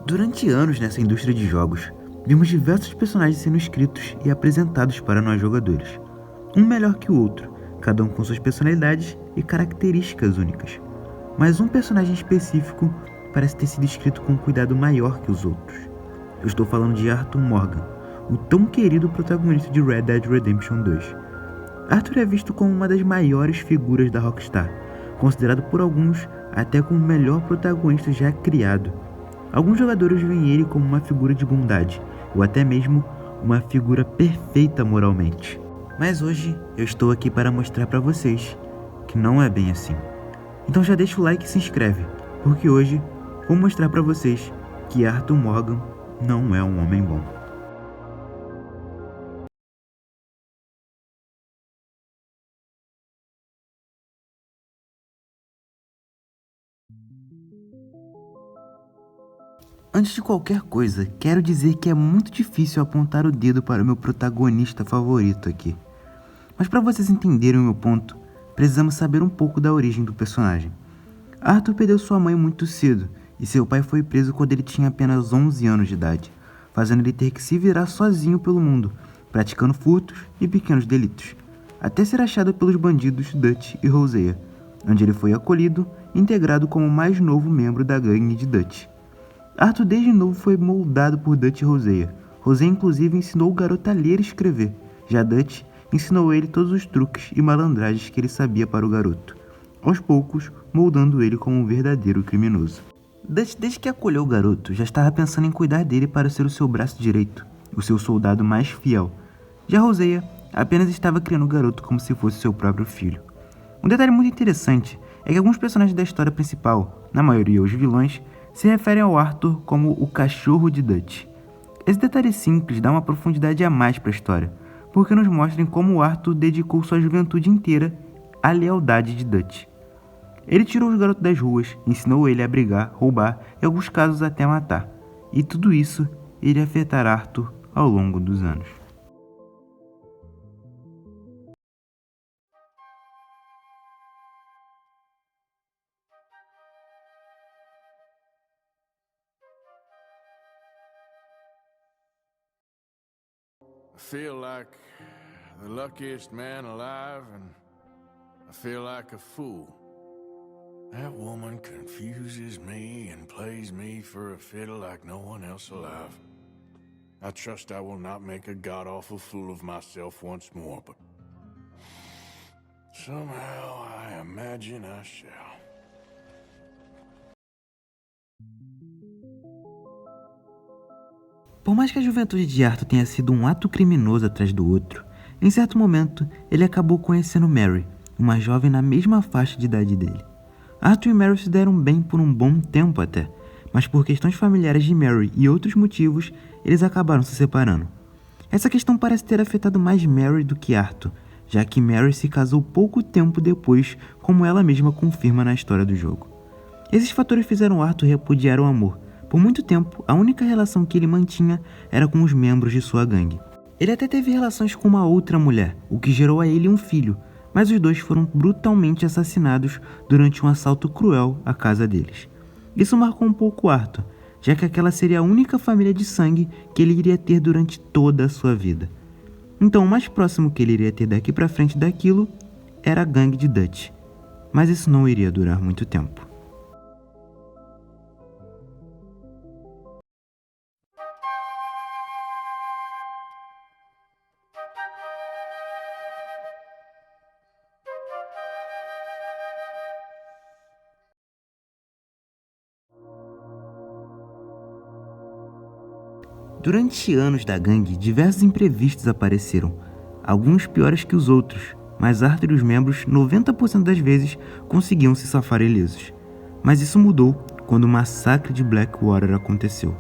Durante anos nessa indústria de jogos, vimos diversos personagens sendo escritos e apresentados para nós jogadores. Um melhor que o outro, cada um com suas personalidades e características únicas. Mas um personagem específico parece ter sido escrito com um cuidado maior que os outros. Eu estou falando de Arthur Morgan, o tão querido protagonista de Red Dead Redemption 2. Arthur é visto como uma das maiores figuras da Rockstar, considerado por alguns até como o melhor protagonista já criado. Alguns jogadores veem ele como uma figura de bondade, ou até mesmo uma figura perfeita moralmente. Mas hoje eu estou aqui para mostrar para vocês que não é bem assim. Então já deixa o like e se inscreve, porque hoje vou mostrar para vocês que Arthur Morgan não é um homem bom. Antes de qualquer coisa, quero dizer que é muito difícil apontar o dedo para o meu protagonista favorito aqui. Mas para vocês entenderem o meu ponto, precisamos saber um pouco da origem do personagem. Arthur perdeu sua mãe muito cedo e seu pai foi preso quando ele tinha apenas 11 anos de idade, fazendo ele ter que se virar sozinho pelo mundo, praticando furtos e pequenos delitos, até ser achado pelos bandidos Dutch e Hosea, onde ele foi acolhido e integrado como o mais novo membro da gangue de Dutch. Arthur desde novo foi moldado por Dutch e Hosea. Hosea inclusive ensinou o garoto a ler e escrever, já Dutch ensinou ele todos os truques e malandragens que ele sabia para o garoto, aos poucos moldando ele como um verdadeiro criminoso. Dutch, desde que acolheu o garoto, já estava pensando em cuidar dele para ser o seu braço direito, o seu soldado mais fiel. Já Hosea apenas estava criando o garoto como se fosse seu próprio filho. Um detalhe muito interessante é que alguns personagens da história principal, na maioria os vilões, se referem ao Arthur como o cachorro de Dutch. Esse detalhe simples dá uma profundidade a mais para a história, porque nos mostra como o Arthur dedicou sua juventude inteira à lealdade de Dutch. Ele tirou os garotos das ruas, ensinou ele a brigar, roubar e, em alguns casos, até matar. E tudo isso iria afetar Arthur ao longo dos anos. I feel like the luckiest man alive, and I feel like a fool. That woman confuses me and plays me for a fiddle like no one else alive. I trust I will not make a god-awful fool of myself once more, but somehow I imagine I shall. Por mais que a juventude de Arthur tenha sido um ato criminoso atrás do outro, em certo momento ele acabou conhecendo Mary, uma jovem na mesma faixa de idade dele. Arthur e Mary se deram bem por um bom tempo até, mas por questões familiares de Mary e outros motivos, eles acabaram se separando. Essa questão parece ter afetado mais Mary do que Arthur, já que Mary se casou pouco tempo depois, como ela mesma confirma na história do jogo. Esses fatores fizeram Arthur repudiar o amor. Por muito tempo, a única relação que ele mantinha era com os membros de sua gangue. Ele até teve relações com uma outra mulher, o que gerou a ele um filho, mas os dois foram brutalmente assassinados durante um assalto cruel à casa deles. Isso marcou um pouco Arthur, já que aquela seria a única família de sangue que ele iria ter durante toda a sua vida. Então o mais próximo que ele iria ter daqui pra frente daquilo era a gangue de Dutch, mas isso não iria durar muito tempo. Durante anos da gangue, diversos imprevistos apareceram, alguns piores que os outros, mas Arthur e os membros, 90% das vezes, conseguiam se safar ilesos. Mas isso mudou quando o massacre de Blackwater aconteceu.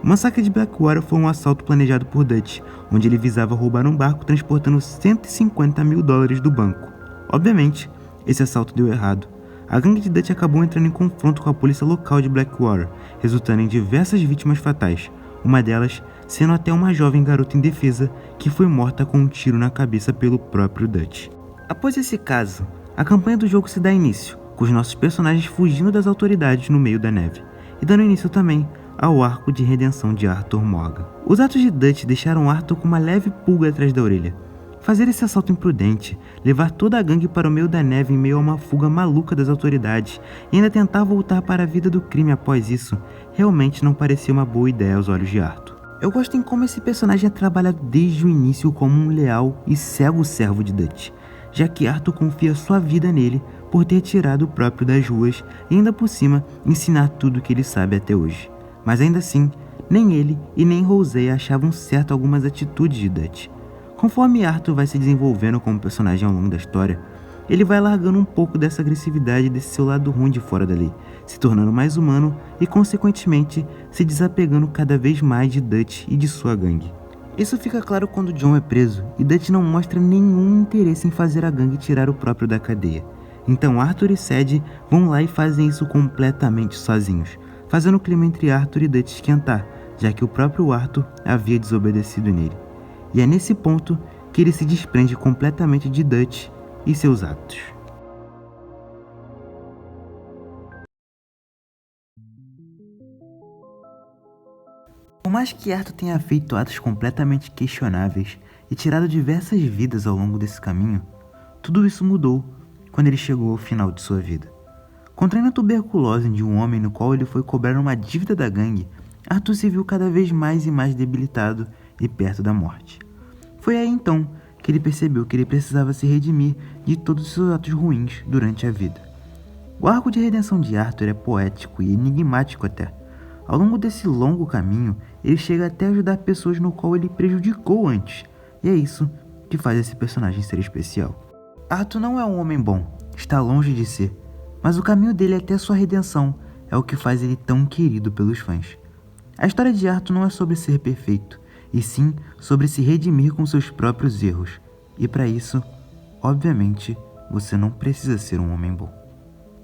O massacre de Blackwater foi um assalto planejado por Dutch, onde ele visava roubar um barco transportando $150 mil do banco. Obviamente, esse assalto deu errado. A gangue de Dutch acabou entrando em confronto com a polícia local de Blackwater, resultando em diversas vítimas fatais, uma delas sendo até uma jovem garota indefesa que foi morta com um tiro na cabeça pelo próprio Dutch. Após esse caso, a campanha do jogo se dá início, com os nossos personagens fugindo das autoridades no meio da neve, e dando início também ao arco de redenção de Arthur Morgan. Os atos de Dutch deixaram Arthur com uma leve pulga atrás da orelha. Fazer esse assalto imprudente, levar toda a gangue para o meio da neve em meio a uma fuga maluca das autoridades e ainda tentar voltar para a vida do crime após isso, realmente não parecia uma boa ideia aos olhos de Arthur. Eu gosto em como esse personagem é trabalhado desde o início como um leal e cego servo de Dutch, já que Arthur confia sua vida nele por ter tirado o próprio das ruas e ainda por cima ensinar tudo o que ele sabe até hoje. Mas ainda assim, nem ele e nem Rosé achavam certo algumas atitudes de Dutch. Conforme Arthur vai se desenvolvendo como personagem ao longo da história, ele vai largando um pouco dessa agressividade e desse seu lado ruim de fora da lei, se tornando mais humano e, consequentemente, se desapegando cada vez mais de Dutch e de sua gangue. Isso fica claro quando John é preso e Dutch não mostra nenhum interesse em fazer a gangue tirar o próprio da cadeia. Então Arthur e Sadie vão lá e fazem isso completamente sozinhos, fazendo o clima entre Arthur e Dutch esquentar, já que o próprio Arthur havia desobedecido nele. E é nesse ponto que ele se desprende completamente de Dutch e seus atos. Por mais que Arthur tenha feito atos completamente questionáveis e tirado diversas vidas ao longo desse caminho, tudo isso mudou quando ele chegou ao final de sua vida. Contraindo a tuberculose de um homem no qual ele foi cobrar uma dívida da gangue, Arthur se viu cada vez mais e mais debilitado e perto da morte. Foi aí então que ele percebeu que ele precisava se redimir de todos os seus atos ruins durante a vida. O arco de redenção de Arthur é poético e enigmático até. Ao longo desse longo caminho, ele chega até a ajudar pessoas no qual ele prejudicou antes, e é isso que faz esse personagem ser especial. Arthur não é um homem bom, está longe de ser, mas o caminho dele até sua redenção é o que faz ele tão querido pelos fãs. A história de Arthur não é sobre ser perfeito, e sim sobre se redimir com seus próprios erros. E para isso, obviamente, você não precisa ser um homem bom.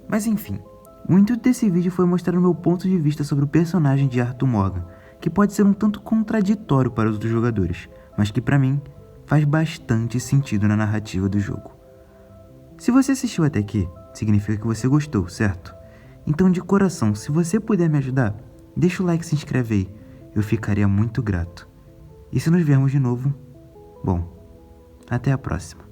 Mas enfim, o intuito desse vídeo foi mostrar o meu ponto de vista sobre o personagem de Arthur Morgan, que pode ser um tanto contraditório para os outros jogadores, mas que para mim faz bastante sentido na narrativa do jogo. Se você assistiu até aqui, significa que você gostou, certo? Então de coração, se você puder me ajudar, deixa o like e se inscreve aí, eu ficaria muito grato. E se nos vermos de novo, bom, até a próxima.